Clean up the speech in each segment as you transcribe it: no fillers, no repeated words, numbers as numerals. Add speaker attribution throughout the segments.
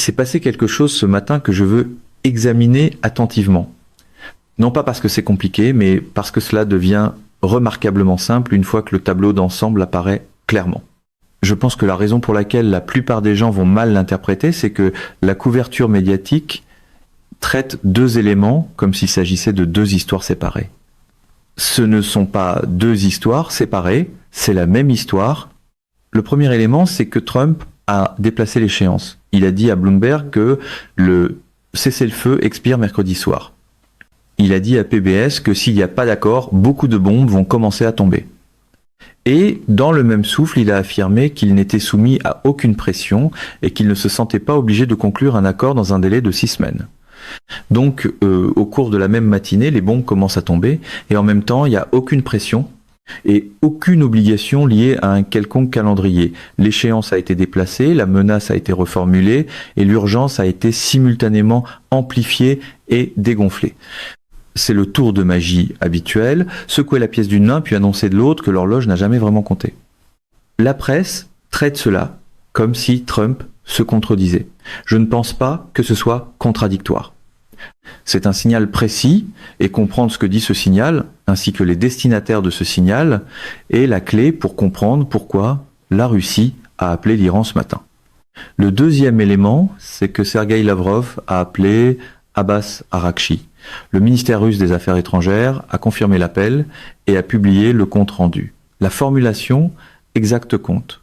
Speaker 1: s'est passé quelque chose ce matin que je veux examiner attentivement. Non pas parce que c'est compliqué, mais parce que cela devient remarquablement simple une fois que le tableau d'ensemble apparaît clairement. Je pense que la raison pour laquelle la plupart des gens vont mal l'interpréter, c'est que la couverture médiatique traite deux éléments comme s'il s'agissait de deux histoires séparées. Ce ne sont pas deux histoires séparées, c'est la même histoire. Le premier élément, c'est que Trump a déplacé l'échéance. Il a dit à Bloomberg que le cessez-le-feu expire mercredi soir. Il a dit à PBS que s'il n'y a pas d'accord, beaucoup de bombes vont commencer à tomber. Et dans le même souffle, il a affirmé qu'il n'était soumis à aucune pression et qu'il ne se sentait pas obligé de conclure un accord dans un délai de 6 semaines. Donc, au cours de la même matinée, les bombes commencent à tomber et en même temps, il n'y a aucune pression et aucune obligation liée à un quelconque calendrier. L'échéance a été déplacée, la menace a été reformulée et l'urgence a été simultanément amplifiée et dégonflée. C'est le tour de magie habituel, secouer la pièce d'une main puis annoncer de l'autre que l'horloge n'a jamais vraiment compté. La presse traite cela comme si Trump se contredisait. Je ne pense pas que ce soit contradictoire. C'est un signal précis et comprendre ce que dit ce signal, ainsi que les destinataires de ce signal, est la clé pour comprendre pourquoi la Russie a appelé l'Iran ce matin. Le deuxième élément, c'est que Sergueï Lavrov a appelé Abbas Araghchi. Le ministère russe des Affaires étrangères a confirmé l'appel et a publié le compte rendu. La formulation exacte compte.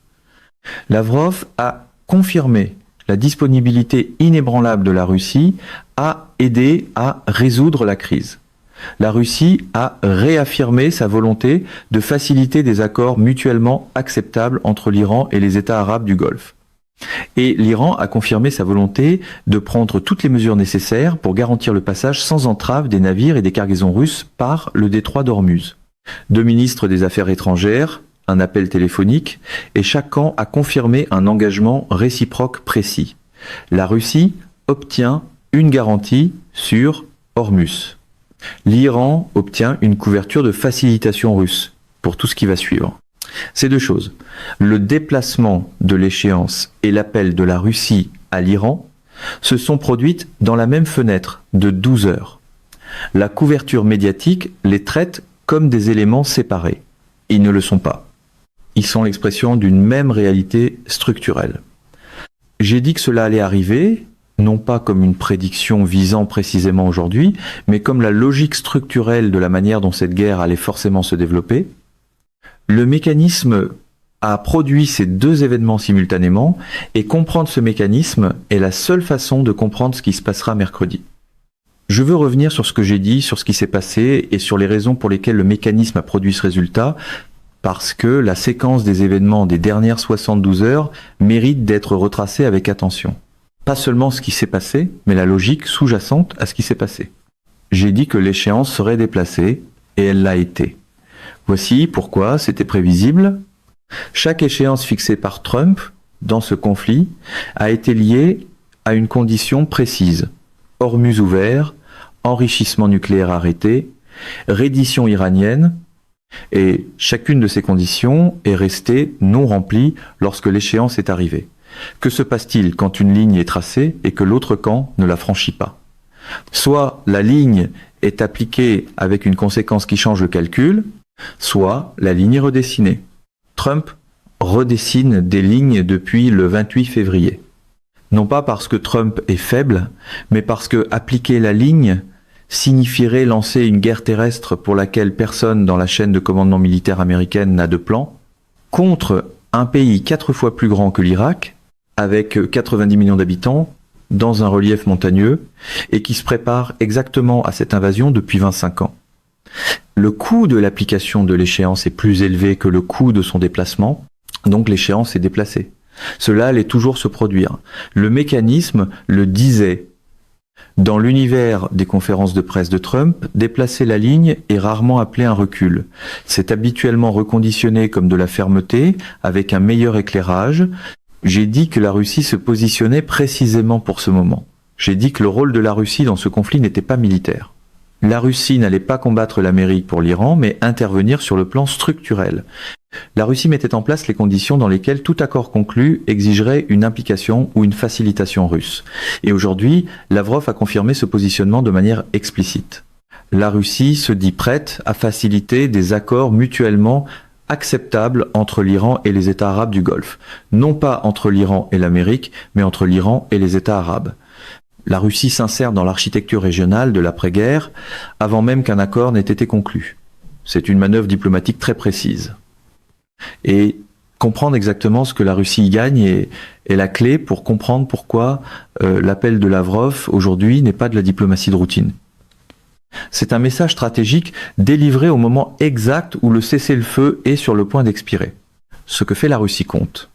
Speaker 1: Lavrov a confirmé la disponibilité inébranlable de la Russie à aider à résoudre la crise. La Russie a réaffirmé sa volonté de faciliter des accords mutuellement acceptables entre l'Iran et les États arabes du Golfe. Et l'Iran a confirmé sa volonté de prendre toutes les mesures nécessaires pour garantir le passage sans entrave des navires et des cargaisons russes par le détroit d'Ormuz. Deux ministres des Affaires étrangères, un appel téléphonique, et chaque camp a confirmé un engagement réciproque précis. La Russie obtient une garantie sur Ormuz. L'Iran obtient une couverture de facilitation russe pour tout ce qui va suivre. Ces deux choses, le déplacement de l'échéance et l'appel de la Russie à l'Iran, se sont produites dans la même fenêtre de 12 heures. La couverture médiatique les traite comme des éléments séparés. Ils ne le sont pas. Ils sont l'expression d'une même réalité structurelle. J'ai dit que cela allait arriver, non pas comme une prédiction visant précisément aujourd'hui, mais comme la logique structurelle de la manière dont cette guerre allait forcément se développer. Le mécanisme a produit ces deux événements simultanément, et comprendre ce mécanisme est la seule façon de comprendre ce qui se passera mercredi. Je veux revenir sur ce que j'ai dit, sur ce qui s'est passé, et sur les raisons pour lesquelles le mécanisme a produit ce résultat, parce que la séquence des événements des dernières 72 heures mérite d'être retracée avec attention. Pas seulement ce qui s'est passé, mais la logique sous-jacente à ce qui s'est passé. J'ai dit que l'échéance serait déplacée, et elle l'a été. Voici pourquoi c'était prévisible. Chaque échéance fixée par Trump dans ce conflit a été liée à une condition précise. Ormuz ouvert, enrichissement nucléaire arrêté, reddition iranienne, et chacune de ces conditions est restée non remplie lorsque l'échéance est arrivée. Que se passe-t-il quand une ligne est tracée et que l'autre camp ne la franchit pas? Soit la ligne est appliquée avec une conséquence qui change le calcul, soit la ligne est redessinée. Trump redessine des lignes depuis le 28 février. Non pas parce que Trump est faible, mais parce que appliquer la ligne signifierait lancer une guerre terrestre pour laquelle personne dans la chaîne de commandement militaire américaine n'a de plan, contre un pays 4 fois plus grand que l'Irak, avec 90 millions d'habitants, dans un relief montagneux, et qui se prépare exactement à cette invasion depuis 25 ans. Le coût de l'application de l'échéance est plus élevé que le coût de son déplacement, donc l'échéance est déplacée. Cela allait toujours se produire. Le mécanisme le disait. Dans l'univers des conférences de presse de Trump, déplacer la ligne est rarement appelé un recul. C'est habituellement reconditionné comme de la fermeté, avec un meilleur éclairage. J'ai dit que la Russie se positionnait précisément pour ce moment. J'ai dit que le rôle de la Russie dans ce conflit n'était pas militaire. La Russie n'allait pas combattre l'Amérique pour l'Iran, mais intervenir sur le plan structurel. La Russie mettait en place les conditions dans lesquelles tout accord conclu exigerait une implication ou une facilitation russe. Et aujourd'hui, Lavrov a confirmé ce positionnement de manière explicite. La Russie se dit prête à faciliter des accords mutuellement acceptables entre l'Iran et les États arabes du Golfe. Non pas entre l'Iran et l'Amérique, mais entre l'Iran et les États arabes. La Russie s'insère dans l'architecture régionale de l'après-guerre avant même qu'un accord n'ait été conclu. C'est une manœuvre diplomatique très précise. Et comprendre exactement ce que la Russie y gagne est la clé pour comprendre pourquoi l'appel de Lavrov aujourd'hui n'est pas de la diplomatie de routine. C'est un message stratégique délivré au moment exact où le cessez-le-feu est sur le point d'expirer. Ce que fait la Russie compte.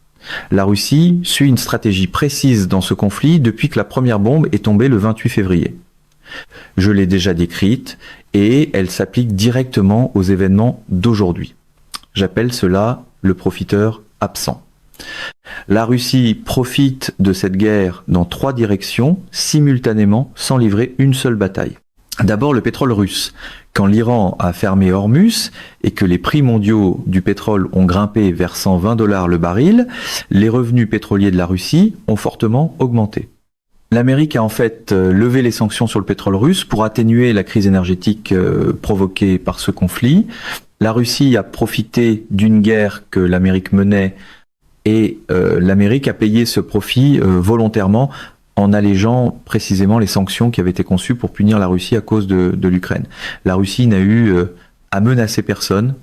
Speaker 1: La Russie suit une stratégie précise dans ce conflit depuis que la première bombe est tombée le 28 février. Je l'ai déjà décrite et elle s'applique directement aux événements d'aujourd'hui. J'appelle cela le profiteur absent. La Russie profite de cette guerre dans 3 directions, simultanément, sans livrer une seule bataille. D'abord le pétrole russe. Quand l'Iran a fermé Hormuz et que les prix mondiaux du pétrole ont grimpé vers $120 le baril, les revenus pétroliers de la Russie ont fortement augmenté. L'Amérique a en fait levé les sanctions sur le pétrole russe pour atténuer la crise énergétique provoquée par ce conflit. La Russie a profité d'une guerre que l'Amérique menait et l'Amérique a payé ce profit volontairement en allégeant précisément les sanctions qui avaient été conçues pour punir la Russie à cause de l'Ukraine. La Russie n'a eu à menacer personne.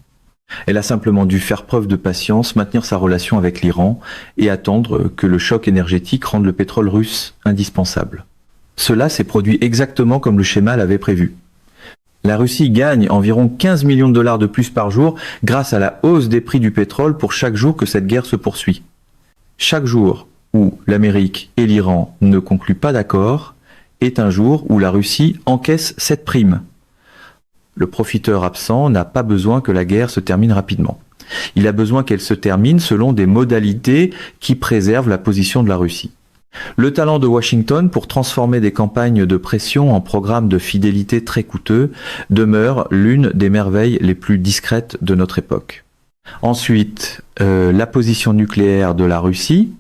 Speaker 1: Elle a simplement dû faire preuve de patience, maintenir sa relation avec l'Iran et attendre que le choc énergétique rende le pétrole russe indispensable. Cela s'est produit exactement comme le schéma l'avait prévu. La Russie gagne environ 15 millions de dollars de plus par jour grâce à la hausse des prix du pétrole pour chaque jour que cette guerre se poursuit. Chaque jour où l'Amérique et l'Iran ne concluent pas d'accord est un jour où la Russie encaisse cette prime. Le profiteur absent n'a pas besoin que la guerre se termine rapidement. Il a besoin qu'elle se termine selon des modalités qui préservent la position de la Russie. Le talent de Washington pour transformer des campagnes de pression en programmes de fidélité très coûteux demeure l'une des merveilles les plus discrètes de notre époque. Ensuite, la position nucléaire de la Russie.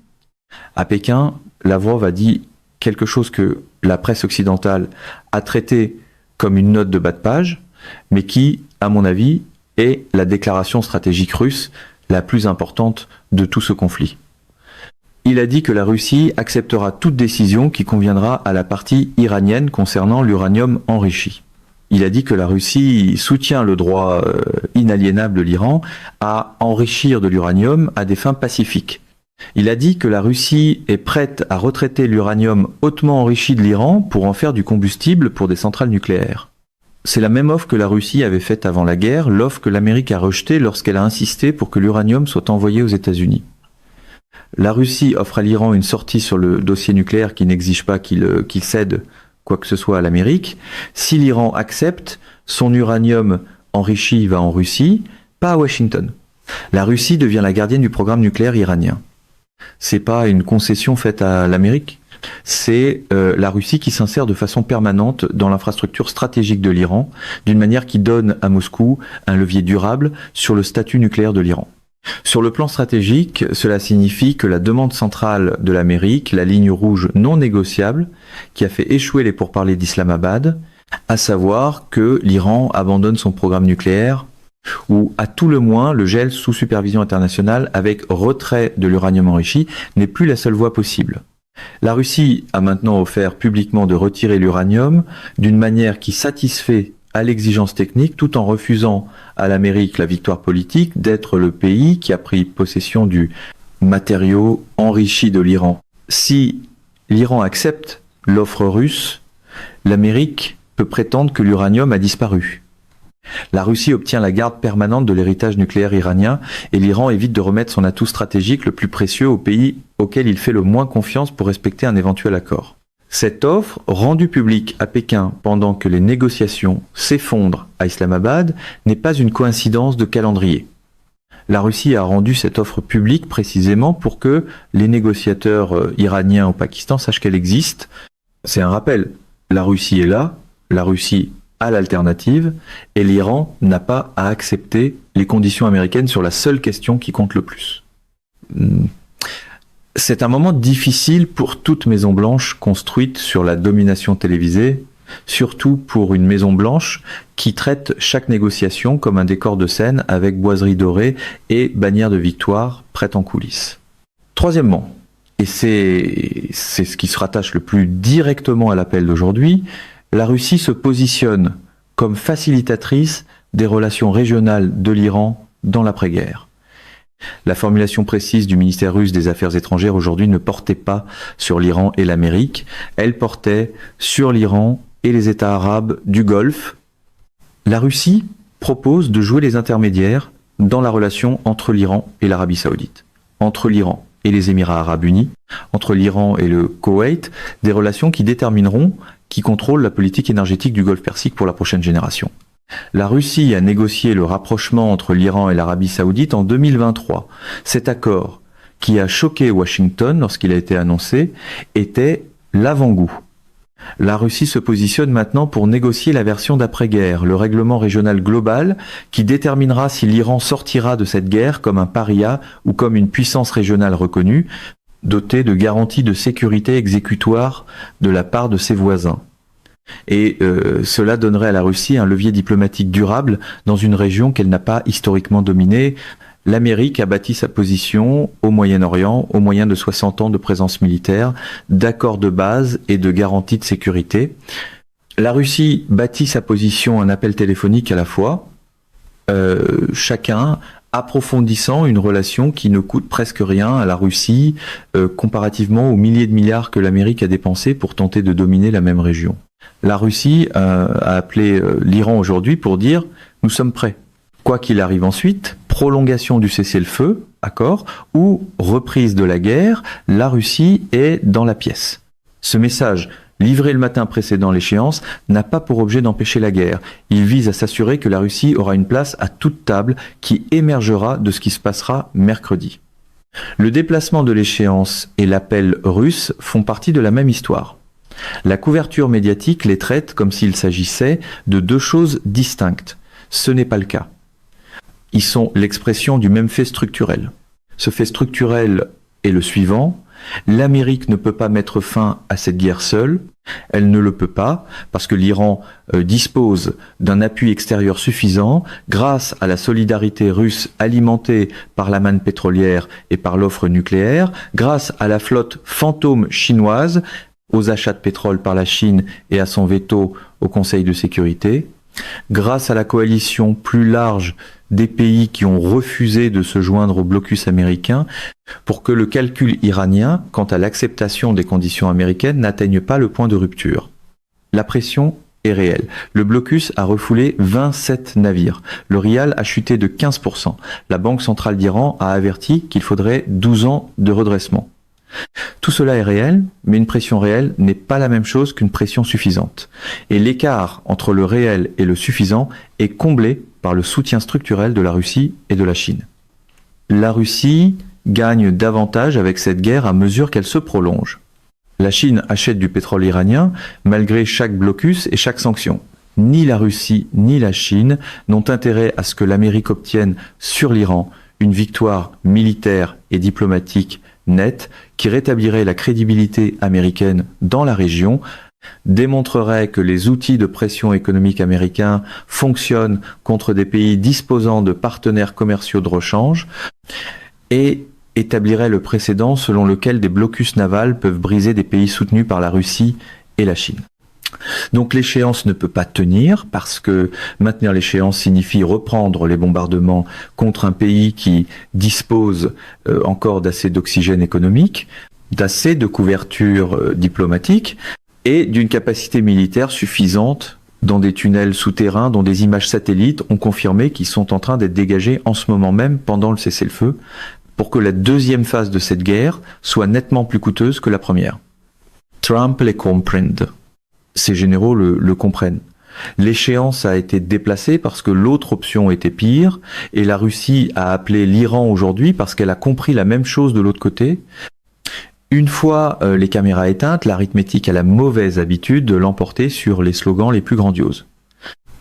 Speaker 1: À Pékin, Lavrov a dit quelque chose que la presse occidentale a traité comme une note de bas de page, mais qui, à mon avis, est la déclaration stratégique russe la plus importante de tout ce conflit. Il a dit que la Russie acceptera toute décision qui conviendra à la partie iranienne concernant l'uranium enrichi. Il a dit que la Russie soutient le droit inaliénable de l'Iran à enrichir de l'uranium à des fins pacifiques. Il a dit que la Russie est prête à retraiter l'uranium hautement enrichi de l'Iran pour en faire du combustible pour des centrales nucléaires. C'est la même offre que la Russie avait faite avant la guerre, l'offre que l'Amérique a rejetée lorsqu'elle a insisté pour que l'uranium soit envoyé aux États-Unis. La Russie offre à l'Iran une sortie sur le dossier nucléaire qui n'exige pas qu'il cède quoi que ce soit à l'Amérique. Si l'Iran accepte, son uranium enrichi va en Russie, pas à Washington. La Russie devient la gardienne du programme nucléaire iranien. C'est pas une concession faite à l'Amérique, c'est la Russie qui s'insère de façon permanente dans l'infrastructure stratégique de l'Iran, d'une manière qui donne à Moscou un levier durable sur le statut nucléaire de l'Iran. Sur le plan stratégique, cela signifie que la demande centrale de l'Amérique, la ligne rouge non négociable, qui a fait échouer les pourparlers d'Islamabad, à savoir que l'Iran abandonne son programme nucléaire, ou à tout le moins le gel sous supervision internationale avec retrait de l'uranium enrichi, n'est plus la seule voie possible. La Russie a maintenant offert publiquement de retirer l'uranium d'une manière qui satisfait à l'exigence technique tout en refusant à l'Amérique la victoire politique d'être le pays qui a pris possession du matériau enrichi de l'Iran. Si l'Iran accepte l'offre russe, l'Amérique peut prétendre que l'uranium a disparu. La Russie obtient la garde permanente de l'héritage nucléaire iranien et l'Iran évite de remettre son atout stratégique le plus précieux au pays auquel il fait le moins confiance pour respecter un éventuel accord. Cette offre, rendue publique à Pékin pendant que les négociations s'effondrent à Islamabad, n'est pas une coïncidence de calendrier. La Russie a rendu cette offre publique précisément pour que les négociateurs iraniens au Pakistan sachent qu'elle existe. C'est un rappel, la Russie est là, la Russie a l'alternative et l'Iran n'a pas à accepter les conditions américaines sur la seule question qui compte le plus. C'est un moment difficile pour toute Maison Blanche construite sur la domination télévisée, surtout pour une Maison Blanche qui traite chaque négociation comme un décor de scène avec boiseries dorées et bannières de victoire prêtes en coulisses. Troisièmement, et c'est ce qui se rattache le plus directement à l'appel d'aujourd'hui, la Russie se positionne comme facilitatrice des relations régionales de l'Iran dans l'après-guerre. La formulation précise du ministère russe des Affaires étrangères aujourd'hui ne portait pas sur l'Iran et l'Amérique, elle portait sur l'Iran et les États arabes du Golfe. La Russie propose de jouer les intermédiaires dans la relation entre l'Iran et l'Arabie saoudite, entre l'Iran et les Émirats arabes unis, entre l'Iran et le Koweït, des relations qui détermineront qui contrôle la politique énergétique du Golfe Persique pour la prochaine génération. La Russie a négocié le rapprochement entre l'Iran et l'Arabie saoudite en 2023. Cet accord, qui a choqué Washington lorsqu'il a été annoncé, était l'avant-goût. La Russie se positionne maintenant pour négocier la version d'après-guerre, le règlement régional global qui déterminera si l'Iran sortira de cette guerre comme un paria ou comme une puissance régionale reconnue, dotée de garanties de sécurité exécutoire de la part de ses voisins. Et cela donnerait à la Russie un levier diplomatique durable dans une région qu'elle n'a pas historiquement dominée. L'Amérique a bâti sa position au Moyen-Orient au moyen de 60 ans de présence militaire, d'accords de base et de garanties de sécurité. La Russie bâtit sa position un appel téléphonique à la fois, chacun approfondissant une relation qui ne coûte presque rien à la Russie comparativement aux milliers de milliards que l'Amérique a dépensés pour tenter de dominer la même région. La Russie a appelé l'Iran aujourd'hui pour dire « nous sommes prêts ». Quoi qu'il arrive ensuite, prolongation du cessez-le-feu, accord, ou reprise de la guerre, la Russie est dans la pièce. Ce message, livré le matin précédant l'échéance, n'a pas pour objet d'empêcher la guerre. Il vise à s'assurer que la Russie aura une place à toute table qui émergera de ce qui se passera mercredi. Le déplacement de l'échéance et l'appel russe font partie de la même histoire. La couverture médiatique les traite comme s'il s'agissait de deux choses distinctes. Ce n'est pas le cas. Ils sont l'expression du même fait structurel. Ce fait structurel est le suivant. L'Amérique ne peut pas mettre fin à cette guerre seule. Elle ne le peut pas parce que l'Iran dispose d'un appui extérieur suffisant grâce à la solidarité russe alimentée par la manne pétrolière et par l'offre nucléaire, grâce à la flotte fantôme chinoise, aux achats de pétrole par la Chine et à son veto au Conseil de sécurité, grâce à la coalition plus large des pays qui ont refusé de se joindre au blocus américain pour que le calcul iranien quant à l'acceptation des conditions américaines n'atteigne pas le point de rupture. La pression est réelle. Le blocus a refoulé 27 navires. Le rial a chuté de 15%. La Banque centrale d'Iran a averti qu'il faudrait 12 ans de redressement. Tout cela est réel, mais une pression réelle n'est pas la même chose qu'une pression suffisante. Et l'écart entre le réel et le suffisant est comblé par le soutien structurel de la Russie et de la Chine. La Russie gagne davantage avec cette guerre à mesure qu'elle se prolonge. La Chine achète du pétrole iranien malgré chaque blocus et chaque sanction. Ni la Russie ni la Chine n'ont intérêt à ce que l'Amérique obtienne sur l'Iran une victoire militaire et diplomatique nette qui rétablirait la crédibilité américaine dans la région, démontrerait que les outils de pression économique américains fonctionnent contre des pays disposant de partenaires commerciaux de rechange et établirait le précédent selon lequel des blocus navals peuvent briser des pays soutenus par la Russie et la Chine. Donc l'échéance ne peut pas tenir parce que maintenir l'échéance signifie reprendre les bombardements contre un pays qui dispose encore d'assez d'oxygène économique, d'assez de couverture diplomatique et d'une capacité militaire suffisante dans des tunnels souterrains dont des images satellites ont confirmé qu'ils sont en train d'être dégagés en ce moment même pendant le cessez-le-feu pour que la deuxième phase de cette guerre soit nettement plus coûteuse que la première. Trump les comprend. Ces généraux le comprennent. L'échéance a été déplacée parce que l'autre option était pire et la Russie a appelé l'Iran aujourd'hui parce qu'elle a compris la même chose de l'autre côté. Une fois les caméras éteintes, l'arithmétique a la mauvaise habitude de l'emporter sur les slogans les plus grandioses.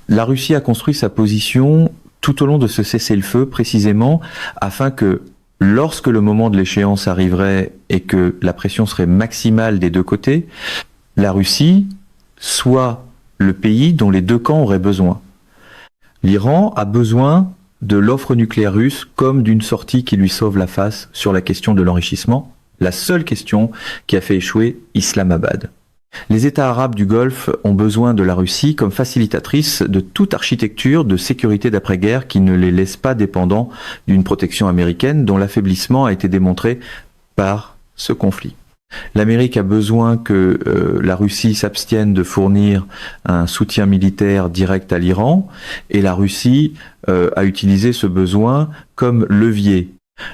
Speaker 1: La Russie a construit sa position tout au long de ce cessez-le-feu précisément afin que lorsque le moment de l'échéance arriverait et que la pression serait maximale des deux côtés, la Russie soit le pays dont les deux camps auraient besoin. L'Iran a besoin de l'offre nucléaire russe comme d'une sortie qui lui sauve la face sur la question de l'enrichissement, la seule question qui a fait échouer Islamabad. Les États arabes du Golfe ont besoin de la Russie comme facilitatrice de toute architecture de sécurité d'après-guerre qui ne les laisse pas dépendants d'une protection américaine dont l'affaiblissement a été démontré par ce conflit. L'Amérique a besoin que la Russie s'abstienne de fournir un soutien militaire direct à l'Iran et la Russie a utilisé ce besoin comme levier.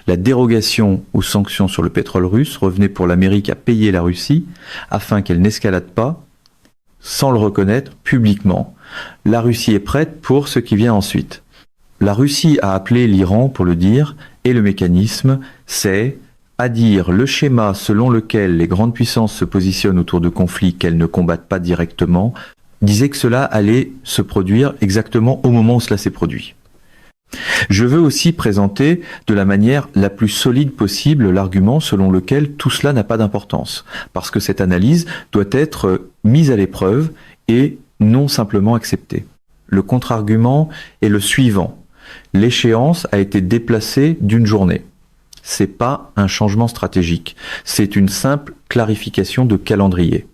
Speaker 1: La dérogation aux sanctions sur le pétrole russe revenait pour l'Amérique à payer la Russie afin qu'elle n'escalade pas sans le reconnaître publiquement. La Russie est prête pour ce qui vient ensuite. La Russie a appelé l'Iran pour le dire et le mécanisme c'est à dire le schéma selon lequel les grandes puissances se positionnent autour de conflits qu'elles ne combattent pas directement, disait que cela allait se produire exactement au moment où cela s'est produit. Je veux aussi présenter de la manière la plus solide possible l'argument selon lequel tout cela n'a pas d'importance, parce que cette analyse doit être mise à l'épreuve et non simplement acceptée. Le contre-argument est le suivant. L'échéance a été déplacée d'une journée. C'est pas un changement stratégique, c'est une simple clarification de calendrier.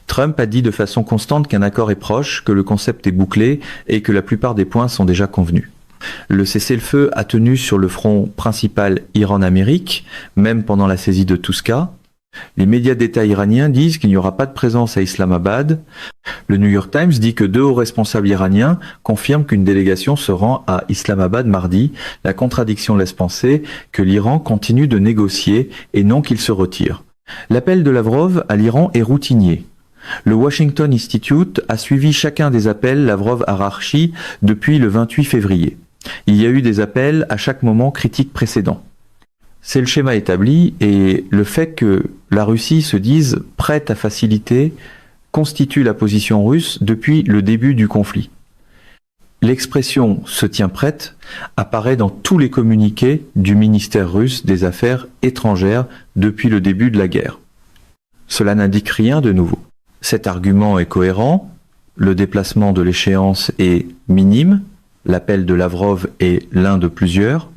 Speaker 1: Trump a dit de façon constante qu'un accord est proche, que le concept est bouclé et que la plupart des points sont déjà convenus. Le cessez-le-feu a tenu sur le front principal Iran-Amérique, même pendant la saisie de Tuska. Les médias d'État iraniens disent qu'il n'y aura pas de présence à Islamabad. Le New York Times dit que 2 hauts responsables iraniens confirment qu'une délégation se rend à Islamabad mardi. La contradiction laisse penser que l'Iran continue de négocier et non qu'il se retire. L'appel de Lavrov à l'Iran est routinier. Le Washington Institute a suivi chacun des appels Lavrov-Araghchi depuis le 28 février. Il y a eu des appels à chaque moment critique précédent. C'est le schéma établi et le fait que la Russie se dise prête à faciliter constitue la position russe depuis le début du conflit. L'expression « se tient prête » apparaît dans tous les communiqués du ministère russe des Affaires étrangères depuis le début de la guerre. Cela n'indique rien de nouveau. Cet argument est cohérent, le déplacement de l'échéance est minime, l'appel de Lavrov est l'un de plusieurs.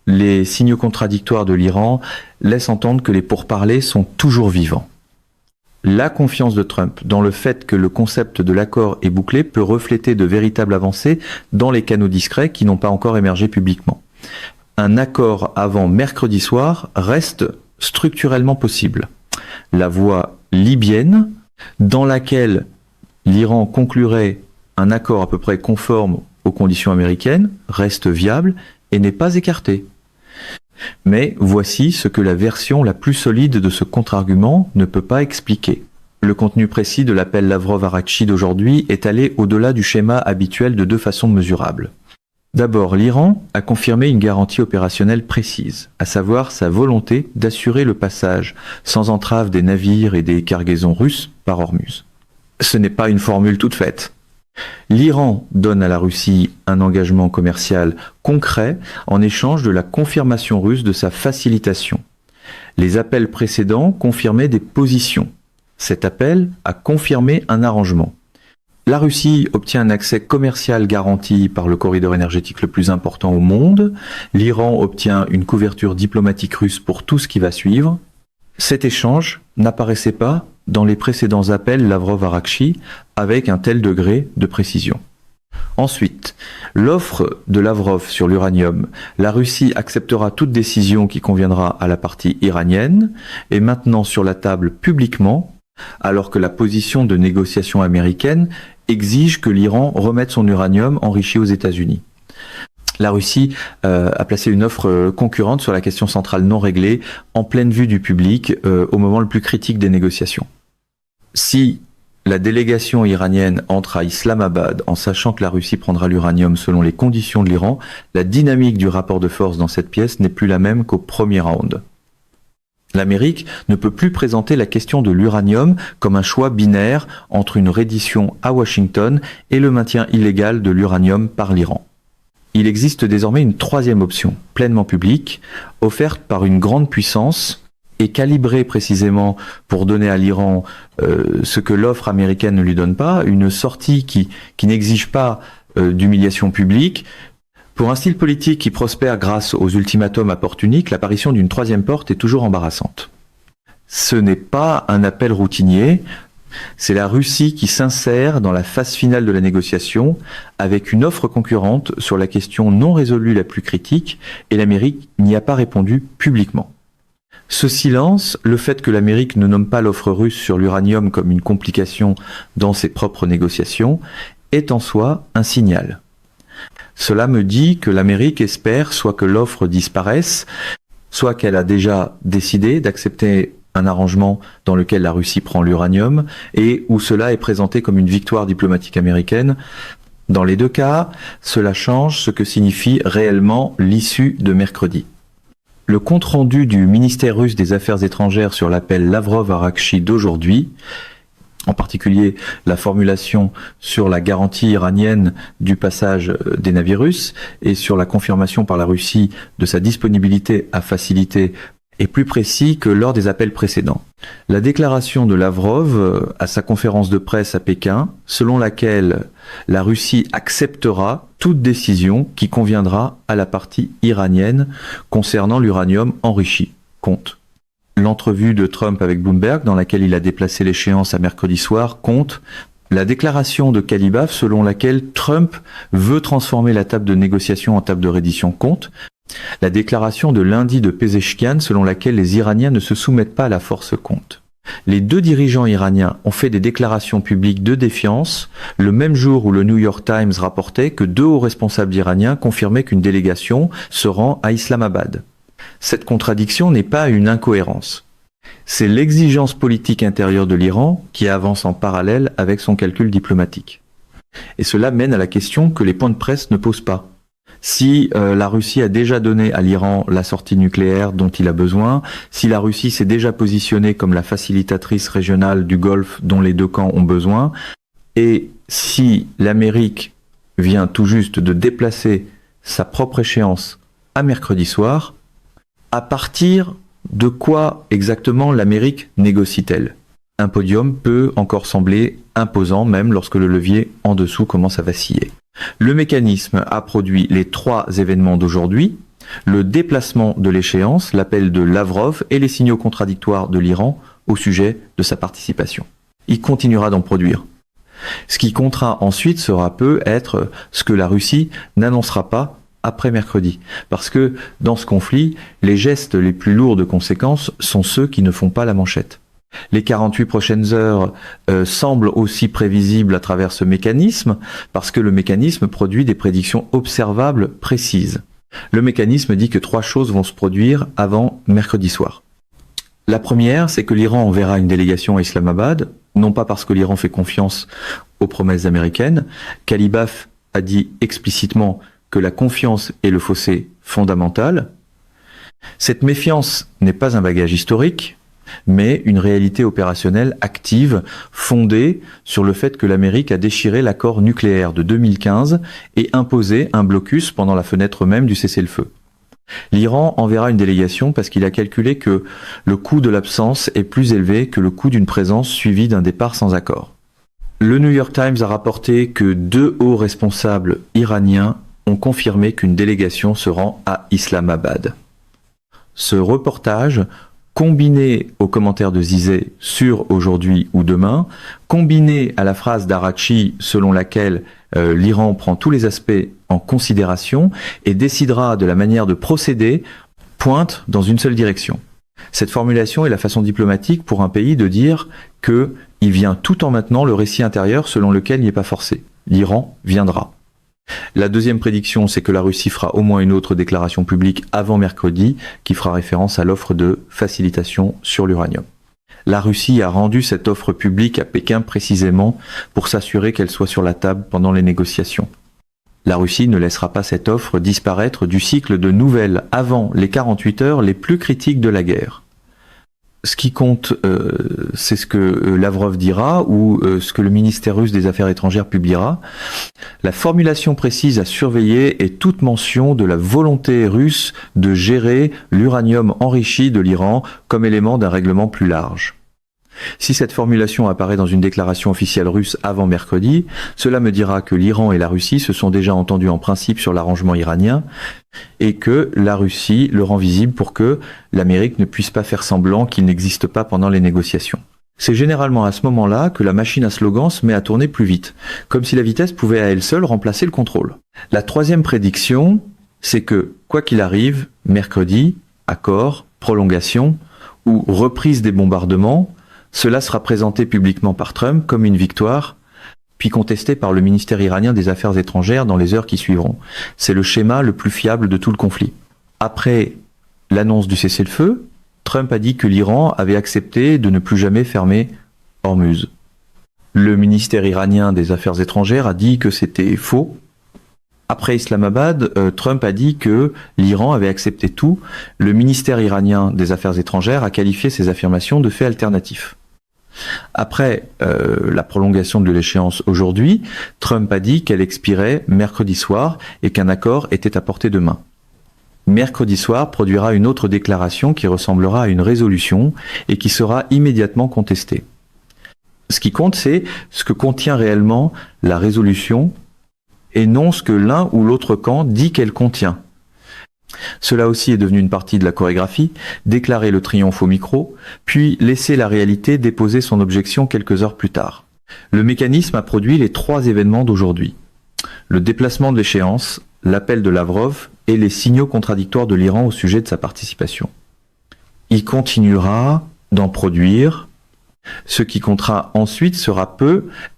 Speaker 1: Les signaux contradictoires de l'Iran laissent entendre que les pourparlers sont toujours vivants. La confiance de Trump dans le fait que le concept de l'accord est bouclé peut refléter de véritables avancées dans les canaux discrets qui n'ont pas encore émergé publiquement. Un accord avant mercredi soir reste structurellement possible. La voie libyenne, dans laquelle l'Iran conclurait un accord à peu près conforme aux conditions américaines, reste viable et n'est pas écartée. Mais voici ce que la version la plus solide de ce contre-argument ne peut pas expliquer. Le contenu précis de l'appel Lavrov-Araghchi d'aujourd'hui est allé au-delà du schéma habituel de 2 façons mesurables. D'abord, l'Iran a confirmé une garantie opérationnelle précise, à savoir sa volonté d'assurer le passage sans entrave des navires et des cargaisons russes par Hormuz. Ce n'est pas une formule toute faite. L'Iran donne à la Russie un engagement commercial concret en échange de la confirmation russe de sa facilitation. Les appels précédents confirmaient des positions. Cet appel a confirmé un arrangement. La Russie obtient un accès commercial garanti par le corridor énergétique le plus important au monde. L'Iran obtient une couverture diplomatique russe pour tout ce qui va suivre. Cet échange n'apparaissait pas dans les précédents appels Lavrov-Araghchi avec un tel degré de précision. Ensuite, l'offre de Lavrov sur l'uranium, la Russie acceptera toute décision qui conviendra à la partie iranienne, est maintenant sur la table publiquement, alors que la position de négociation américaine exige que l'Iran remette son uranium enrichi aux États-Unis. La Russie a placé une offre concurrente sur la question centrale non réglée, en pleine vue du public, au moment le plus critique des négociations. Si la délégation iranienne entre à Islamabad en sachant que la Russie prendra l'uranium selon les conditions de l'Iran, la dynamique du rapport de force dans cette pièce n'est plus la même qu'au premier round. L'Amérique ne peut plus présenter la question de l'uranium comme un choix binaire entre une reddition à Washington et le maintien illégal de l'uranium par l'Iran. Il existe désormais une troisième option, pleinement publique, offerte par une grande puissance et calibrée précisément pour donner à l'Iran ce que l'offre américaine ne lui donne pas, une sortie qui n'exige pas d'humiliation publique. Pour un style politique qui prospère grâce aux ultimatums à porte unique, l'apparition d'une troisième porte est toujours embarrassante. Ce n'est pas un appel routinier, c'est la Russie qui s'insère dans la phase finale de la négociation avec une offre concurrente sur la question non résolue la plus critique, et l'Amérique n'y a pas répondu publiquement. Ce silence, le fait que l'Amérique ne nomme pas l'offre russe sur l'uranium comme une complication dans ses propres négociations, est en soi un signal. Cela me dit que l'Amérique espère soit que l'offre disparaisse, soit qu'elle a déjà décidé d'accepter un arrangement dans lequel la Russie prend l'uranium et où cela est présenté comme une victoire diplomatique américaine. Dans les deux cas, cela change ce que signifie réellement l'issue de mercredi. Le compte-rendu du ministère russe des Affaires étrangères sur l'appel Lavrov-Arakchi d'aujourd'hui, en particulier la formulation sur la garantie iranienne du passage des navires russes et sur la confirmation par la Russie de sa disponibilité à faciliter, est plus précis que lors des appels précédents. La déclaration de Lavrov à sa conférence de presse à Pékin, selon laquelle la Russie acceptera toute décision qui conviendra à la partie iranienne concernant l'uranium enrichi, compte. L'entrevue de Trump avec Bloomberg, dans laquelle il a déplacé l'échéance à mercredi soir, compte. La déclaration de Kalibaf, selon laquelle Trump veut transformer la table de négociation en table de reddition, compte. La déclaration de lundi de Pezeshkian, selon laquelle les Iraniens ne se soumettent pas à la force, compte. Les deux dirigeants iraniens ont fait des déclarations publiques de défiance, le même jour où le New York Times rapportait que deux hauts responsables iraniens confirmaient qu'une délégation se rend à Islamabad. Cette contradiction n'est pas une incohérence. C'est l'exigence politique intérieure de l'Iran qui avance en parallèle avec son calcul diplomatique. Et cela mène à la question que les points de presse ne posent pas. Si la Russie a déjà donné à l'Iran la sortie nucléaire dont il a besoin, si la Russie s'est déjà positionnée comme la facilitatrice régionale du Golfe dont les deux camps ont besoin, et si l'Amérique vient tout juste de déplacer sa propre échéance à mercredi soir, à partir de quoi exactement l'Amérique négocie-t-elle ? Un podium peut encore sembler imposant même lorsque le levier en dessous commence à vaciller. Le mécanisme a produit les trois événements d'aujourd'hui, le déplacement de l'échéance, l'appel de Lavrov et les signaux contradictoires de l'Iran au sujet de sa participation. Il continuera d'en produire. Ce qui comptera ensuite sera peut-être ce que la Russie n'annoncera pas après mercredi. Parce que dans ce conflit, les gestes les plus lourds de conséquences sont ceux qui ne font pas la manchette. Les 48 prochaines heures semblent aussi prévisibles à travers ce mécanisme, parce que le mécanisme produit des prédictions observables précises. Le mécanisme dit que trois choses vont se produire avant mercredi soir. La première, c'est que l'Iran enverra une délégation à Islamabad, non pas parce que l'Iran fait confiance aux promesses américaines. Kalibaf a dit explicitement que la confiance est le fossé fondamental. Cette méfiance n'est pas un bagage historique, mais une réalité opérationnelle active, fondée sur le fait que l'Amérique a déchiré l'accord nucléaire de 2015 et imposé un blocus pendant la fenêtre même du cessez-le-feu. L'Iran enverra une délégation parce qu'il a calculé que le coût de l'absence est plus élevé que le coût d'une présence suivie d'un départ sans accord. Le New York Times a rapporté que deux hauts responsables iraniens ont confirmé qu'une délégation se rend à Islamabad. Ce reportage, combiné aux commentaires de Zizek sur aujourd'hui ou demain, combiné à la phrase d'Arakchi selon laquelle l'Iran prend tous les aspects en considération et décidera de la manière de procéder, pointe dans une seule direction. Cette formulation est la façon diplomatique pour un pays de dire qu'il vient tout en maintenant le récit intérieur selon lequel il n'est pas forcé. L'Iran viendra. La deuxième prédiction, c'est que la Russie fera au moins une autre déclaration publique avant mercredi qui fera référence à l'offre de facilitation sur l'uranium. La Russie a rendu cette offre publique à Pékin précisément pour s'assurer qu'elle soit sur la table pendant les négociations. La Russie ne laissera pas cette offre disparaître du cycle de nouvelles avant les 48 heures les plus critiques de la guerre. Ce qui compte, c'est ce que Lavrov dira ou ce que le ministère russe des Affaires étrangères publiera. La formulation précise à surveiller est toute mention de la volonté russe de gérer l'uranium enrichi de l'Iran comme élément d'un règlement plus large. Si cette formulation apparaît dans une déclaration officielle russe avant mercredi, cela me dira que l'Iran et la Russie se sont déjà entendus en principe sur l'arrangement iranien et que la Russie le rend visible pour que l'Amérique ne puisse pas faire semblant qu'il n'existe pas pendant les négociations. C'est généralement à ce moment-là que la machine à slogans se met à tourner plus vite, comme si la vitesse pouvait à elle seule remplacer le contrôle. La troisième prédiction, c'est que, quoi qu'il arrive, mercredi, accord, prolongation ou reprise des bombardements, cela sera présenté publiquement par Trump comme une victoire, puis contesté par le ministère iranien des Affaires étrangères dans les heures qui suivront. C'est le schéma le plus fiable de tout le conflit. Après l'annonce du cessez-le-feu, Trump a dit que l'Iran avait accepté de ne plus jamais fermer Hormuz. Le ministère iranien des Affaires étrangères a dit que c'était faux. Après Islamabad, Trump a dit que l'Iran avait accepté tout. Le ministère iranien des Affaires étrangères a qualifié ces affirmations de faits alternatifs. Après la prolongation de l'échéance aujourd'hui, Trump a dit qu'elle expirait mercredi soir et qu'un accord était à portée de main. Mercredi soir produira une autre déclaration qui ressemblera à une résolution et qui sera immédiatement contestée. Ce qui compte, c'est ce que contient réellement la résolution et non ce que l'un ou l'autre camp dit qu'elle contient. Cela aussi est devenu une partie de la chorégraphie, déclarer le triomphe au micro, puis laisser la réalité déposer son objection quelques heures plus tard. Le mécanisme a produit les 3 événements d'aujourd'hui. Le déplacement de l'échéance, l'appel de Lavrov et les signaux contradictoires de l'Iran au sujet de sa participation. Il continuera d'en produire. Ce qui comptera ensuite sera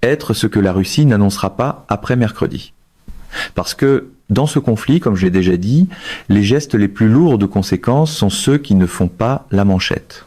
Speaker 1: être ce que la Russie n'annoncera pas après mercredi. Parce que dans ce conflit, comme je l'ai déjà dit, les gestes les plus lourds de conséquences sont ceux qui ne font pas la manchette.